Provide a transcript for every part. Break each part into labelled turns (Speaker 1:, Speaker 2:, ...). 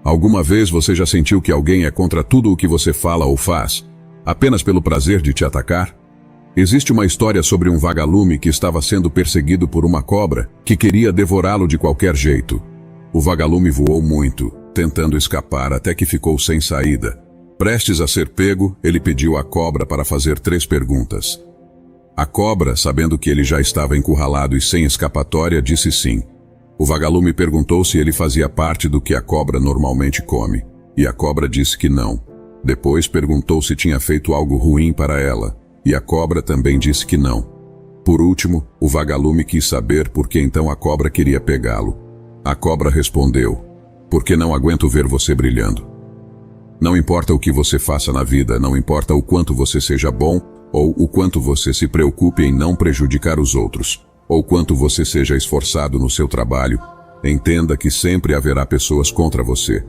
Speaker 1: Alguma vez você já sentiu que alguém é contra tudo o que você fala ou faz, apenas pelo prazer de te atacar? Existe uma história sobre um vagalume que estava sendo perseguido por uma cobra que queria devorá-lo de qualquer jeito. O vagalume voou muito, tentando escapar até que ficou sem saída. Prestes a ser pego, ele pediu à cobra para fazer 3 perguntas. A cobra, sabendo que ele já estava encurralado e sem escapatória, disse sim. O vagalume perguntou se ele fazia parte do que a cobra normalmente come, e a cobra disse que não. Depois perguntou se tinha feito algo ruim para ela, e a cobra também disse que não. Por último, o vagalume quis saber por que então a cobra queria pegá-lo. A cobra respondeu: porque não aguento ver você brilhando. Não importa o que você faça na vida, não importa o quanto você seja bom, ou o quanto você se preocupe em não prejudicar os outros, ou quanto você seja esforçado no seu trabalho, entenda que sempre haverá pessoas contra você.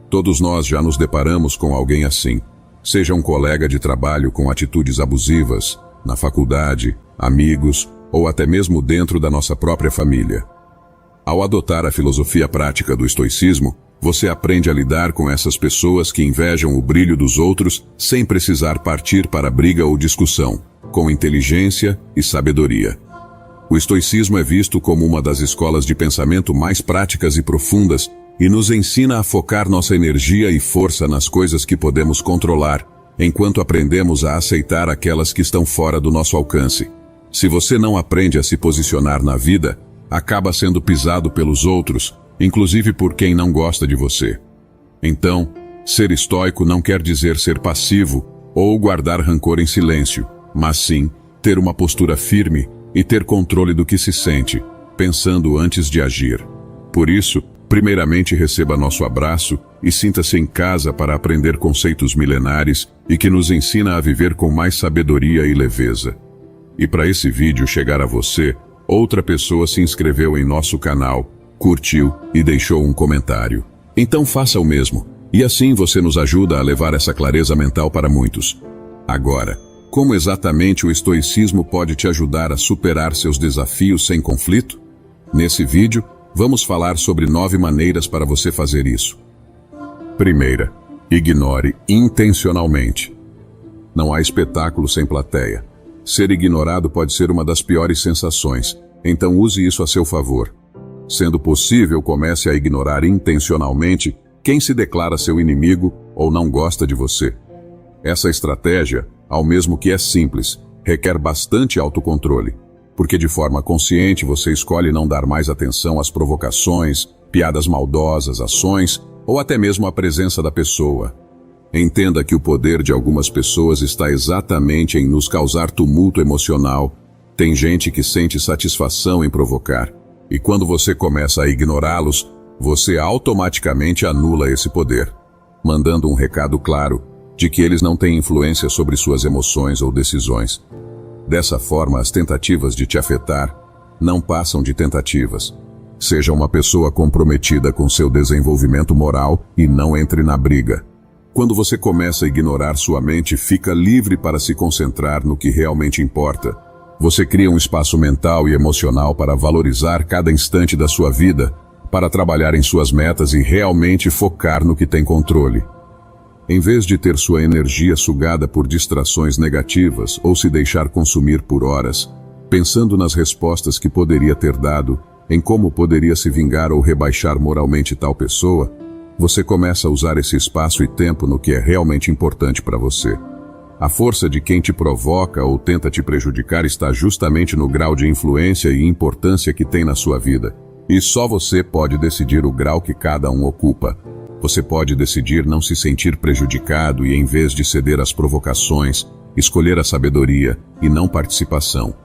Speaker 1: Todos nós já nos deparamos com alguém assim, seja um colega de trabalho com atitudes abusivas, na faculdade, amigos, ou até mesmo dentro da nossa própria família. Ao adotar a filosofia prática do estoicismo, você aprende a lidar com essas pessoas que invejam o brilho dos outros sem precisar partir para briga ou discussão, com inteligência e sabedoria. O estoicismo é visto como uma das escolas de pensamento mais práticas e profundas e nos ensina a focar nossa energia e força nas coisas que podemos controlar, enquanto aprendemos a aceitar aquelas que estão fora do nosso alcance. Se você não aprende a se posicionar na vida, acaba sendo pisado pelos outros, inclusive por quem não gosta de você. Então, ser estoico não quer dizer ser passivo ou guardar rancor em silêncio, mas sim ter uma postura firme e ter controle do que se sente, pensando antes de agir. Por isso, primeiramente receba nosso abraço e sinta-se em casa para aprender conceitos milenares e que nos ensina a viver com mais sabedoria e leveza. E para esse vídeo chegar a você, outra pessoa se inscreveu em nosso canal, curtiu e deixou um comentário. Então faça o mesmo, e assim você nos ajuda a levar essa clareza mental para muitos. Agora, como exatamente o estoicismo pode te ajudar a superar seus desafios sem conflito? Nesse vídeo, vamos falar sobre 9 maneiras para você fazer isso. Primeira, ignore intencionalmente. Não há espetáculo sem plateia. Ser ignorado pode ser uma das piores sensações, então use isso a seu favor. Sendo possível, comece a ignorar intencionalmente quem se declara seu inimigo ou não gosta de você. Essa estratégia, ao mesmo que é simples, requer bastante autocontrole, porque de forma consciente você escolhe não dar mais atenção às provocações, piadas maldosas, ações ou até mesmo à presença da pessoa. Entenda que o poder de algumas pessoas está exatamente em nos causar tumulto emocional. Tem gente que sente satisfação em provocar, e quando você começa a ignorá-los, você automaticamente anula esse poder, mandando um recado claro de que eles não têm influência sobre suas emoções ou decisões. Dessa forma, as tentativas de te afetar não passam de tentativas. Seja uma pessoa comprometida com seu desenvolvimento moral e não entre na briga. Quando você começa a ignorar sua mente, fica livre para se concentrar no que realmente importa. Você cria um espaço mental e emocional para valorizar cada instante da sua vida, para trabalhar em suas metas e realmente focar no que tem controle. Em vez de ter sua energia sugada por distrações negativas ou se deixar consumir por horas, pensando nas respostas que poderia ter dado, em como poderia se vingar ou rebaixar moralmente tal pessoa, você começa a usar esse espaço e tempo no que é realmente importante para você. A força de quem te provoca ou tenta te prejudicar está justamente no grau de influência e importância que tem na sua vida. E só você pode decidir o grau que cada um ocupa. Você pode decidir não se sentir prejudicado e, em vez de ceder às provocações, escolher a sabedoria e não participação.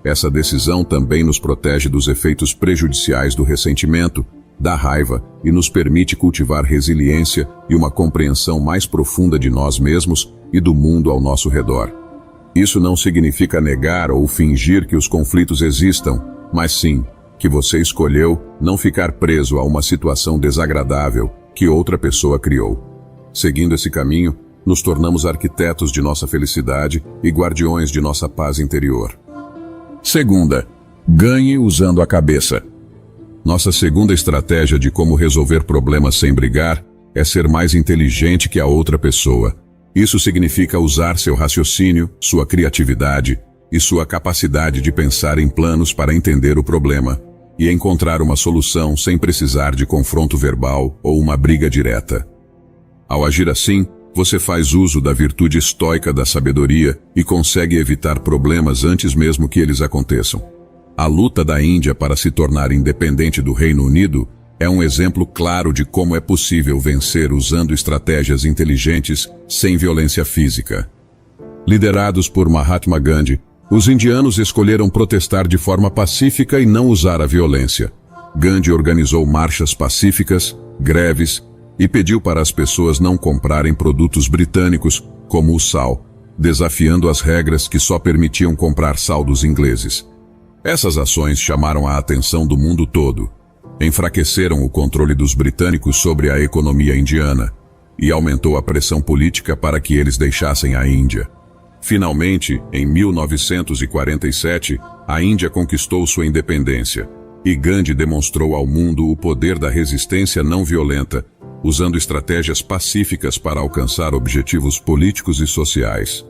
Speaker 1: Essa decisão também nos protege dos efeitos prejudiciais do ressentimento, da raiva e nos permite cultivar resiliência e uma compreensão mais profunda de nós mesmos e do mundo ao nosso redor. Isso não significa negar ou fingir que os conflitos existam, mas sim que você escolheu não ficar preso a uma situação desagradável que outra pessoa criou. Seguindo esse caminho, nos tornamos arquitetos de nossa felicidade e guardiões de nossa paz interior. Segunda, ganhe usando a cabeça. Nossa segunda estratégia de como resolver problemas sem brigar é ser mais inteligente que a outra pessoa. Isso significa usar seu raciocínio, sua criatividade e sua capacidade de pensar em planos para entender o problema e encontrar uma solução sem precisar de confronto verbal ou uma briga direta. Ao agir assim, você faz uso da virtude estoica da sabedoria e consegue evitar problemas antes mesmo que eles aconteçam. A luta da Índia para se tornar independente do Reino Unido é um exemplo claro de como é possível vencer usando estratégias inteligentes sem violência física. Liderados por Mahatma Gandhi, os indianos escolheram protestar de forma pacífica e não usar a violência. Gandhi organizou marchas pacíficas, greves, e pediu para as pessoas não comprarem produtos britânicos, como o sal, desafiando as regras que só permitiam comprar sal dos ingleses. Essas ações chamaram a atenção do mundo todo, enfraqueceram o controle dos britânicos sobre a economia indiana e aumentou a pressão política para que eles deixassem a Índia. Finalmente, em 1947, a Índia conquistou sua independência e Gandhi demonstrou ao mundo o poder da resistência não violenta, usando estratégias pacíficas para alcançar objetivos políticos e sociais.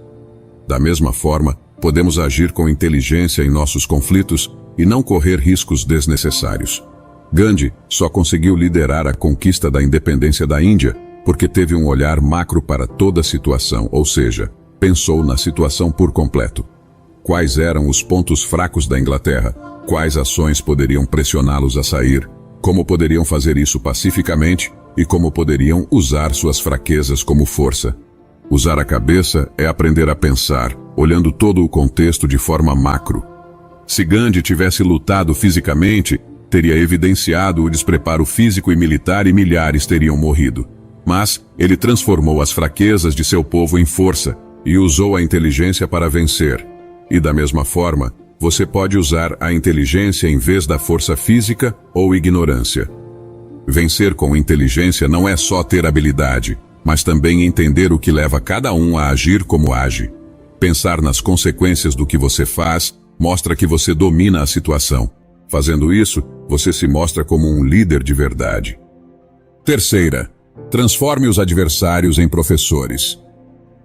Speaker 1: Da mesma forma, podemos agir com inteligência em nossos conflitos e não correr riscos desnecessários. Gandhi só conseguiu liderar a conquista da independência da Índia porque teve um olhar macro para toda a situação, ou seja, pensou na situação por completo. Quais eram os pontos fracos da Inglaterra? Quais ações poderiam pressioná-los a sair? Como poderiam fazer isso pacificamente? E como poderiam usar suas fraquezas como força? Usar a cabeça é aprender a pensar, olhando todo o contexto de forma macro. Se Gandhi tivesse lutado fisicamente, teria evidenciado o despreparo físico e militar e milhares teriam morrido. Mas ele transformou as fraquezas de seu povo em força e usou a inteligência para vencer. E da mesma forma, você pode usar a inteligência em vez da força física ou ignorância. Vencer com inteligência não é só ter habilidade, mas também entender o que leva cada um a agir como age. Pensar nas consequências do que você faz mostra que você domina a situação. Fazendo isso, você se mostra como um líder de verdade. Terceira, transforme os adversários em professores.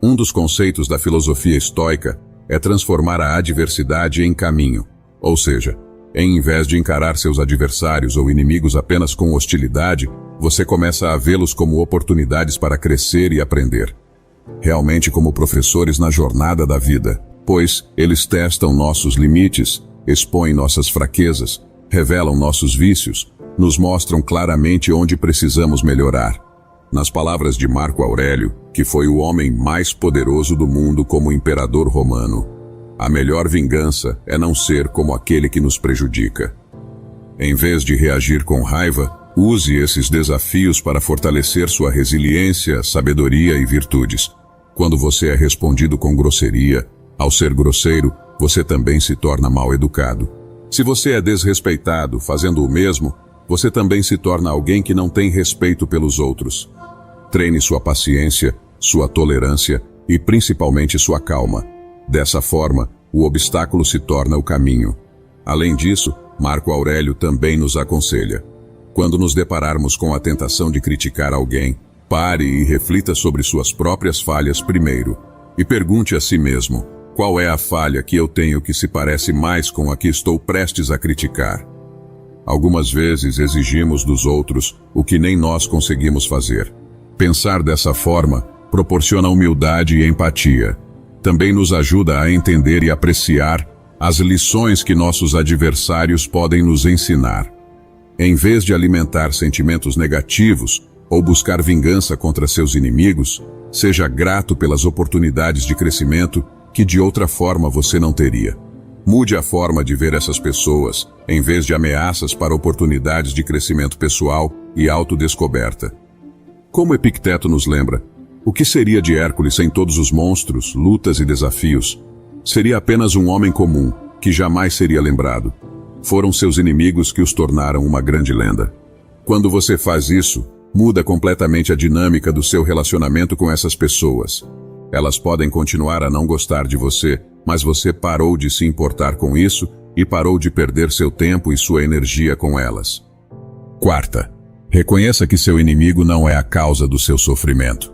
Speaker 1: Um dos conceitos da filosofia estoica é transformar a adversidade em caminho, ou seja, em vez de encarar seus adversários ou inimigos apenas com hostilidade, você começa a vê-los como oportunidades para crescer e aprender. Realmente como professores na jornada da vida, pois eles testam nossos limites, expõem nossas fraquezas, revelam nossos vícios, nos mostram claramente onde precisamos melhorar. Nas palavras de Marco Aurélio, que foi o homem mais poderoso do mundo como imperador romano, a melhor vingança é não ser como aquele que nos prejudica. Em vez de reagir com raiva, use esses desafios para fortalecer sua resiliência, sabedoria e virtudes. Quando você é respondido com grosseria, ao ser grosseiro, você também se torna mal educado. Se você é desrespeitado fazendo o mesmo, você também se torna alguém que não tem respeito pelos outros. Treine sua paciência, sua tolerância e principalmente sua calma. Dessa forma, o obstáculo se torna o caminho. Além disso, Marco Aurélio também nos aconselha: quando nos depararmos com a tentação de criticar alguém, pare e reflita sobre suas próprias falhas primeiro, e pergunte a si mesmo: qual é a falha que eu tenho que se parece mais com a que estou prestes a criticar? Algumas vezes exigimos dos outros o que nem nós conseguimos fazer. Pensar dessa forma proporciona humildade e empatia. Também nos ajuda a entender e apreciar as lições que nossos adversários podem nos ensinar. Em vez de alimentar sentimentos negativos ou buscar vingança contra seus inimigos, seja grato pelas oportunidades de crescimento que de outra forma você não teria. Mude a forma de ver essas pessoas, em vez de ameaças para oportunidades de crescimento pessoal e autodescoberta. Como Epicteto nos lembra, o que seria de Hércules sem todos os monstros, lutas e desafios? Seria apenas um homem comum, que jamais seria lembrado. Foram seus inimigos que os tornaram uma grande lenda. Quando você faz isso, muda completamente a dinâmica do seu relacionamento com essas pessoas. Elas podem continuar a não gostar de você, mas você parou de se importar com isso e parou de perder seu tempo e sua energia com elas. Quarta, Reconheça que seu inimigo não é a causa do seu sofrimento.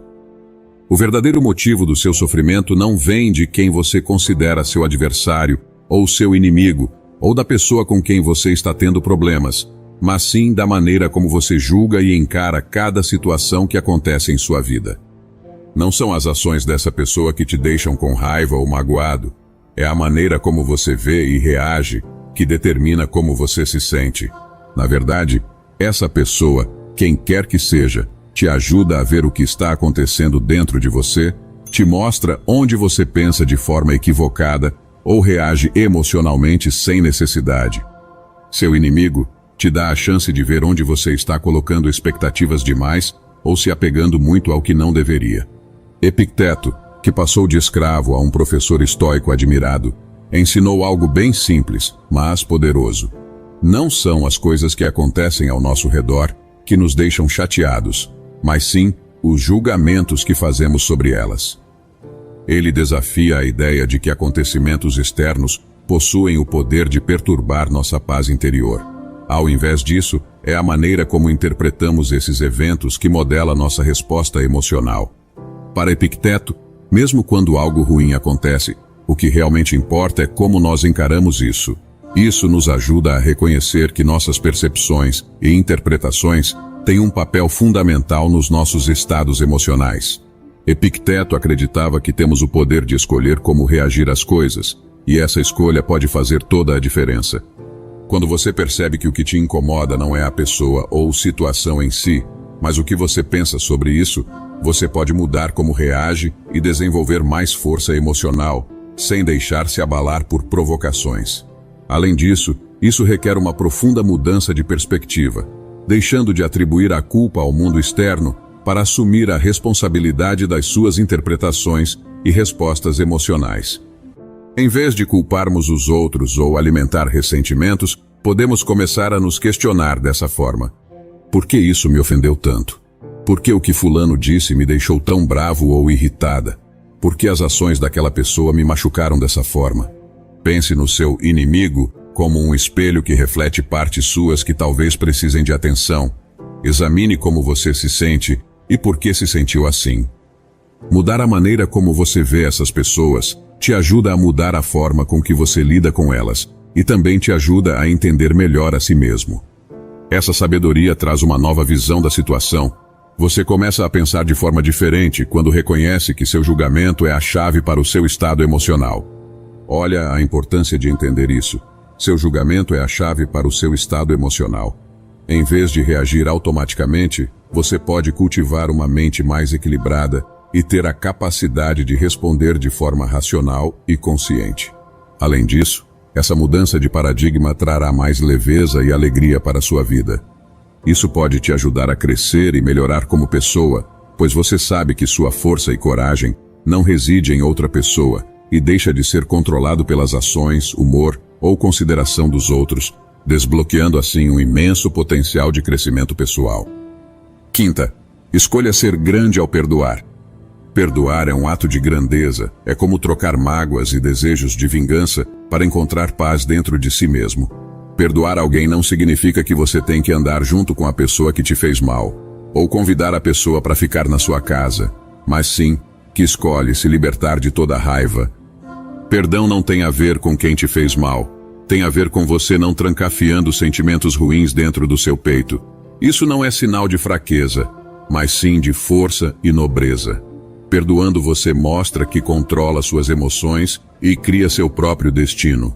Speaker 1: O verdadeiro motivo do seu sofrimento não vem de quem você considera seu adversário ou seu inimigo, ou da pessoa com quem você está tendo problemas, mas sim da maneira como você julga e encara cada situação que acontece em sua vida. Não são as ações dessa pessoa que te deixam com raiva ou magoado, é a maneira como você vê e reage que determina como você se sente. Na verdade, essa pessoa, quem quer que seja, te ajuda a ver o que está acontecendo dentro de você, te mostra onde você pensa de forma equivocada ou reage emocionalmente sem necessidade. Seu inimigo te dá a chance de ver onde você está colocando expectativas demais ou se apegando muito ao que não deveria. Epicteto, que passou de escravo a um professor estoico admirado, ensinou algo bem simples, mas poderoso. Não são as coisas que acontecem ao nosso redor que nos deixam chateados, mas sim os julgamentos que fazemos sobre elas. Ele desafia a ideia de que acontecimentos externos possuem o poder de perturbar nossa paz interior. Ao invés disso, é a maneira como interpretamos esses eventos que modela nossa resposta emocional. Para Epicteto, mesmo quando algo ruim acontece, o que realmente importa é como nós encaramos isso. Isso nos ajuda a reconhecer que nossas percepções e interpretações têm um papel fundamental nos nossos estados emocionais. Epicteto acreditava que temos o poder de escolher como reagir às coisas, e essa escolha pode fazer toda a diferença. Quando você percebe que o que te incomoda não é a pessoa ou situação em si, mas o que você pensa sobre isso, você pode mudar como reage e desenvolver mais força emocional, sem deixar-se abalar por provocações. Além disso, isso requer uma profunda mudança de perspectiva, deixando de atribuir a culpa ao mundo externo para assumir a responsabilidade das suas interpretações e respostas emocionais. Em vez de culparmos os outros ou alimentar ressentimentos, podemos começar a nos questionar dessa forma. Por que isso me ofendeu tanto? Por que o que fulano disse me deixou tão bravo ou irritada? Por que as ações daquela pessoa me machucaram dessa forma? Pense no seu inimigo como um espelho que reflete partes suas que talvez precisem de atenção. Examine como você se sente e por que se sentiu assim. Mudar a maneira como você vê essas pessoas te ajuda a mudar a forma com que você lida com elas e também te ajuda a entender melhor a si mesmo. Essa sabedoria traz uma nova visão da situação. Você começa a pensar de forma diferente quando reconhece que seu julgamento é a chave para o seu estado emocional. Olha a importância de entender isso. Seu julgamento é a chave para o seu estado emocional. Em vez de reagir automaticamente, você pode cultivar uma mente mais equilibrada e ter a capacidade de responder de forma racional e consciente. Além disso, essa mudança de paradigma trará mais leveza e alegria para a sua vida. Isso pode te ajudar a crescer e melhorar como pessoa, pois você sabe que sua força e coragem não reside em outra pessoa e deixa de ser controlado pelas ações, humor ou consideração dos outros, desbloqueando assim um imenso potencial de crescimento pessoal. Quinta, escolha ser grande ao perdoar. Perdoar é um ato de grandeza, é como trocar mágoas e desejos de vingança para encontrar paz dentro de si mesmo. Perdoar alguém não significa que você tem que andar junto com a pessoa que te fez mal, ou convidar a pessoa para ficar na sua casa, mas sim que escolhe se libertar de toda a raiva. Perdão não tem a ver com quem te fez mal, tem a ver com você não trancafiando sentimentos ruins dentro do seu peito. Isso não é sinal de fraqueza, mas sim de força e nobreza. Perdoando você mostra que controla suas emoções e cria seu próprio destino.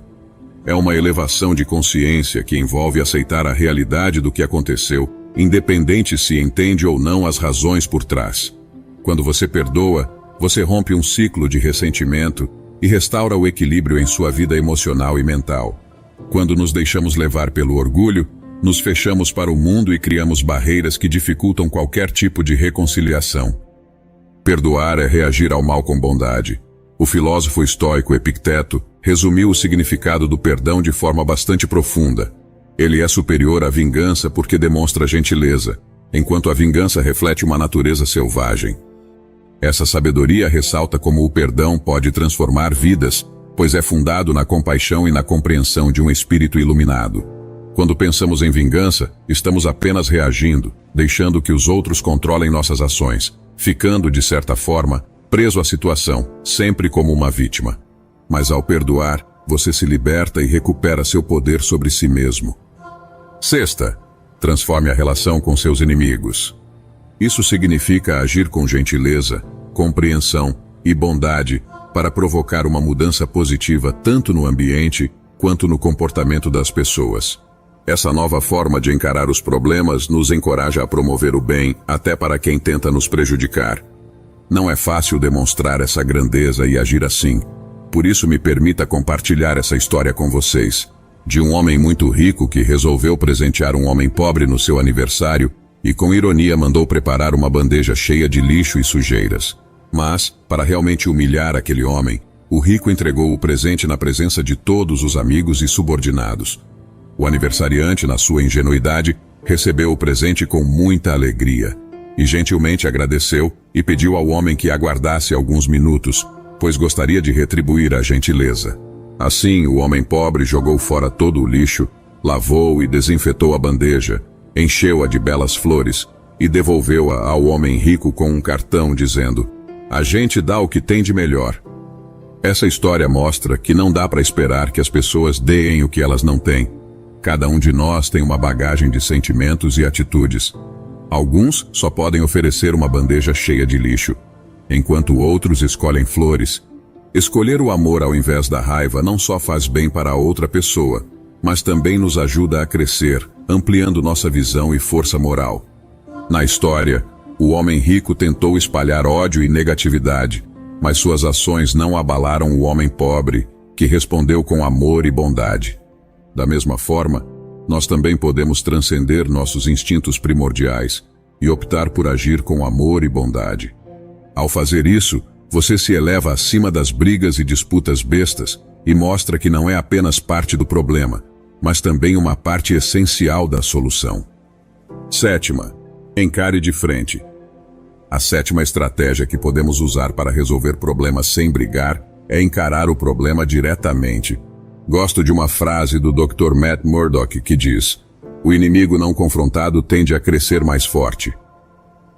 Speaker 1: É uma elevação de consciência que envolve aceitar a realidade do que aconteceu, independente se entende ou não as razões por trás. Quando você perdoa, você rompe um ciclo de ressentimento e restaura o equilíbrio em sua vida emocional e mental. Quando nos deixamos levar pelo orgulho, nos fechamos para o mundo e criamos barreiras que dificultam qualquer tipo de reconciliação. Perdoar é reagir ao mal com bondade. O filósofo estoico Epicteto resumiu o significado do perdão de forma bastante profunda. Ele é superior à vingança porque demonstra gentileza, enquanto a vingança reflete uma natureza selvagem. Essa sabedoria ressalta como o perdão pode transformar vidas, pois é fundado na compaixão e na compreensão de um espírito iluminado. Quando pensamos em vingança, estamos apenas reagindo, deixando que os outros controlem nossas ações, ficando, de certa forma, preso à situação, sempre como uma vítima. Mas ao perdoar, você se liberta e recupera seu poder sobre si mesmo. Sexta, transforme a relação com seus inimigos. Isso significa agir com gentileza, compreensão e bondade para provocar uma mudança positiva tanto no ambiente quanto no comportamento das pessoas. Essa nova forma de encarar os problemas nos encoraja a promover o bem até para quem tenta nos prejudicar. Não é fácil demonstrar essa grandeza e agir assim. Por isso me permita compartilhar essa história com vocês. De um homem muito rico que resolveu presentear um homem pobre no seu aniversário e com ironia mandou preparar uma bandeja cheia de lixo e sujeiras. Mas, para realmente humilhar aquele homem, o rico entregou o presente na presença de todos os amigos e subordinados. O aniversariante, na sua ingenuidade, recebeu o presente com muita alegria e gentilmente agradeceu e pediu ao homem que aguardasse alguns minutos, pois gostaria de retribuir a gentileza. Assim, o homem pobre jogou fora todo o lixo, lavou e desinfetou a bandeja, encheu-a de belas flores e devolveu-a ao homem rico com um cartão dizendo: "A gente dá o que tem de melhor." Essa história mostra que não dá para esperar que as pessoas deem o que elas não têm. Cada um de nós tem uma bagagem de sentimentos e atitudes. Alguns só podem oferecer uma bandeja cheia de lixo, enquanto outros escolhem flores. Escolher o amor ao invés da raiva não só faz bem para a outra pessoa, mas também nos ajuda a crescer, ampliando nossa visão e força moral. Na história, o homem rico tentou espalhar ódio e negatividade, mas suas ações não abalaram o homem pobre, que respondeu com amor e bondade. Da mesma forma, nós também podemos transcender nossos instintos primordiais e optar por agir com amor e bondade. Ao fazer isso, você se eleva acima das brigas e disputas bestas e mostra que não é apenas parte do problema, mas também uma parte essencial da solução. Sétima, encare de frente. A sétima estratégia que podemos usar para resolver problemas sem brigar é encarar o problema diretamente. Gosto de uma frase do Dr. Matt Murdock que diz: "O inimigo não confrontado tende a crescer mais forte."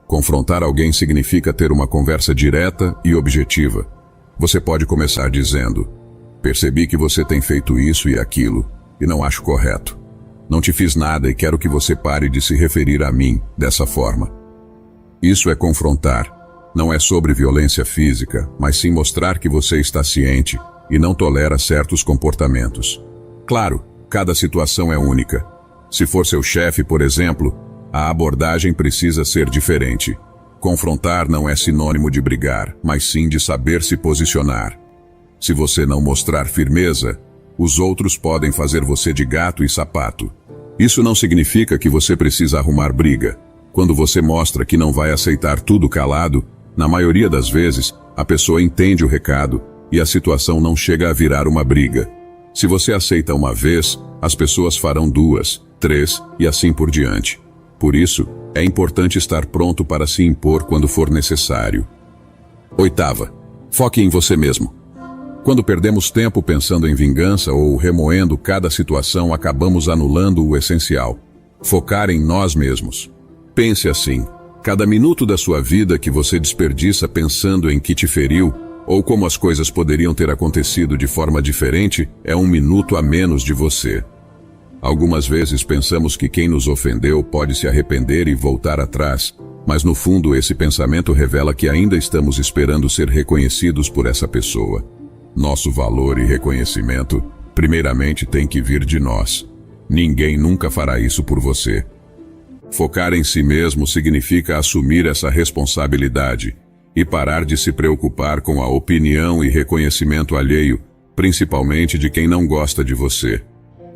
Speaker 1: Confrontar alguém significa ter uma conversa direta e objetiva. Você pode começar dizendo: "Percebi que você tem feito isso e aquilo, e não acho correto. Não te fiz nada e quero que você pare de se referir a mim dessa forma." Isso é confrontar. Não é sobre violência física, mas sim mostrar que você está ciente e não tolera certos comportamentos. Claro, cada situação é única. Se for seu chefe, por exemplo, a abordagem precisa ser diferente. Confrontar não é sinônimo de brigar, mas sim de saber se posicionar. Se você não mostrar firmeza, os outros podem fazer você de gato e sapato. Isso não significa que você precisa arrumar briga. Quando você mostra que não vai aceitar tudo calado, na maioria das vezes, a pessoa entende o recado e a situação não chega a virar uma briga. Se você aceita uma vez, as pessoas farão 2, 3 e assim por diante. Por isso, é importante estar pronto para se impor quando for necessário. Oitava, foque em você mesmo. Quando perdemos tempo pensando em vingança ou remoendo cada situação, acabamos anulando o essencial: focar em nós mesmos. Pense assim: cada minuto da sua vida que você desperdiça pensando em que te feriu, ou como as coisas poderiam ter acontecido de forma diferente, é um minuto a menos de você. Algumas vezes pensamos que quem nos ofendeu pode se arrepender e voltar atrás, mas no fundo esse pensamento revela que ainda estamos esperando ser reconhecidos por essa pessoa. Nosso valor e reconhecimento, primeiramente, tem que vir de nós. Ninguém nunca fará isso por você. Focar em si mesmo significa assumir essa responsabilidade e parar de se preocupar com a opinião e reconhecimento alheio, principalmente de quem não gosta de você.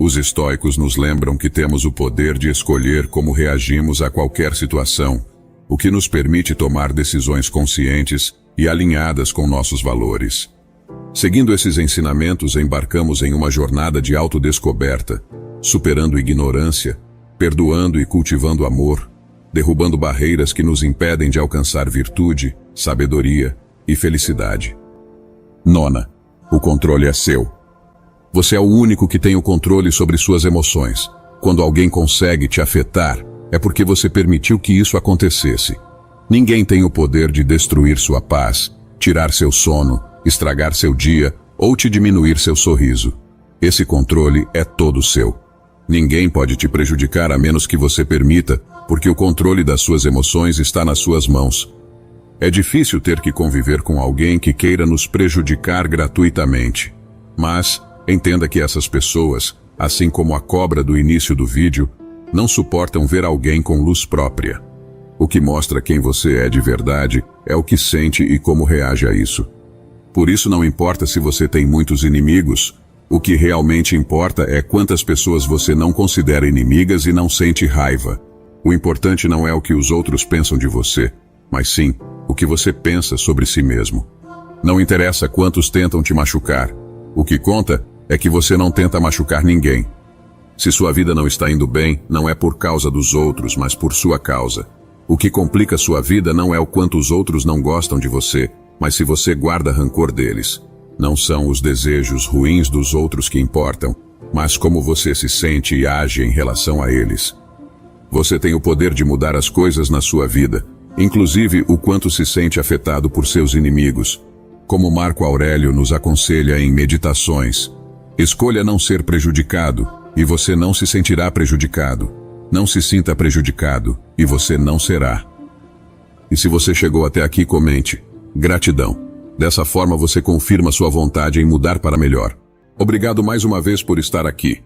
Speaker 1: Os estoicos nos lembram que temos o poder de escolher como reagimos a qualquer situação, o que nos permite tomar decisões conscientes e alinhadas com nossos valores. Seguindo esses ensinamentos, embarcamos em uma jornada de autodescoberta, superando ignorância, perdoando e cultivando amor, derrubando barreiras que nos impedem de alcançar virtude, sabedoria e felicidade. Nona, o controle é seu. Você é o único que tem o controle sobre suas emoções. Quando alguém consegue te afetar, é porque você permitiu que isso acontecesse. Ninguém tem o poder de destruir sua paz, tirar seu sono, estragar seu dia ou te diminuir seu sorriso. Esse controle é todo seu. Ninguém pode te prejudicar a menos que você permita, porque o controle das suas emoções está nas suas mãos. É difícil ter que conviver com alguém que queira nos prejudicar gratuitamente. Mas, entenda que essas pessoas, assim como a cobra do início do vídeo, não suportam ver alguém com luz própria. O que mostra quem você é de verdade é o que sente e como reage a isso. Por isso não importa se você tem muitos inimigos, o que realmente importa é quantas pessoas você não considera inimigas e não sente raiva. O importante não é o que os outros pensam de você, mas sim o que você pensa sobre si mesmo. Não interessa quantos tentam te machucar. O que conta é que você não tenta machucar ninguém. Se sua vida não está indo bem, não é por causa dos outros, mas por sua causa. O que complica sua vida não é o quanto os outros não gostam de você, mas se você guarda rancor deles. Não são os desejos ruins dos outros que importam, mas como você se sente e age em relação a eles. Você tem o poder de mudar as coisas na sua vida, inclusive o quanto se sente afetado por seus inimigos. Como Marco Aurélio nos aconselha em Meditações, escolha não ser prejudicado, e você não se sentirá prejudicado. Não se sinta prejudicado, e você não será. E se você chegou até aqui, comente. Gratidão. Dessa forma você confirma sua vontade em mudar para melhor. Obrigado mais uma vez por estar aqui.